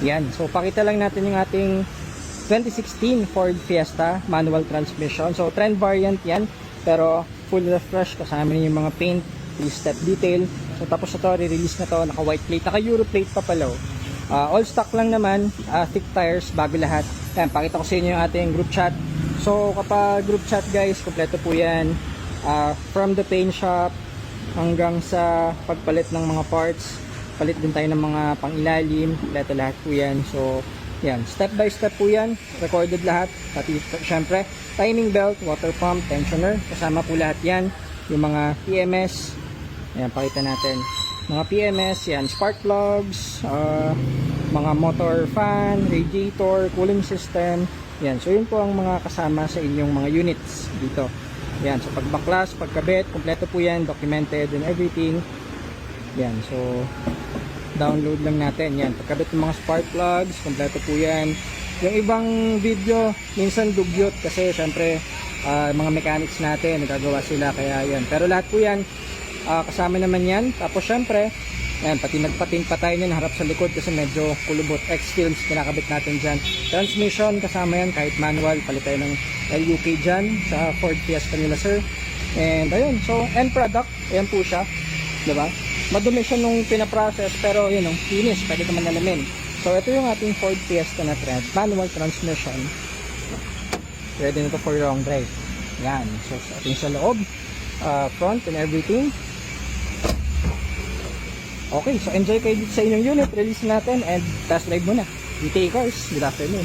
Yan. So pakita lang natin yung ating 2016 Ford Fiesta manual transmission. So trend variant yan, pero full refresh, kasama niyo yung mga paint, 3-step detail. So tapos na to, re-release na to, naka white plate, naka Euro plate pa pala. All stock lang naman, thick tires, bago lahat. Yan, pakita ko sa inyo yung ating group chat. So kapag group chat guys, kompleto po yan. From the paint shop hanggang sa pagpalit ng mga parts, palit din tayo ng mga pangilalim, kompleto lahat po yan. So yan, step by step po yan, recorded lahat. Pati syempre, timing belt, water pump, tensioner, kasama po lahat yan. Yung mga PMS, yan, pakita natin. Mga PMS, yan, spark plugs, mga motor fan, radiator, cooling system. Yan, so yun po ang mga kasama sa inyong mga units dito. Yan, so pagbaklas, pagkabit, kompleto po yan, documented and everything. Yan, so download lang natin. Yan, pagkabit ng mga spark plugs, kompleto po yan. Yung ibang video, minsan dugyot kasi syempre mga mechanics natin, nagagawa sila, kaya yan. Pero lahat po yan, kasama naman yan. Tapos syempre, yan, pati nagpating pa tayo nyan harap sa likod kasi medyo kulubot. X-films, kinakabit natin dyan. Transmission, kasama yan, kahit manual, palit tayo ng LUK dyan sa Ford Fiesta nila sir. And ayun, so end product, ayan po siya, diba? Madumi siya nung pinaprocess, pero yun, finish, pwede naman nalamin. So ito yung ating Ford Fiesta na manual transmission. Ready na to for long drive. Yan, so ating sa loob, front and everything. Okay, so enjoy kayo dito sa inyong unit, release natin and test drive muna. DTA Cars, good afternoon.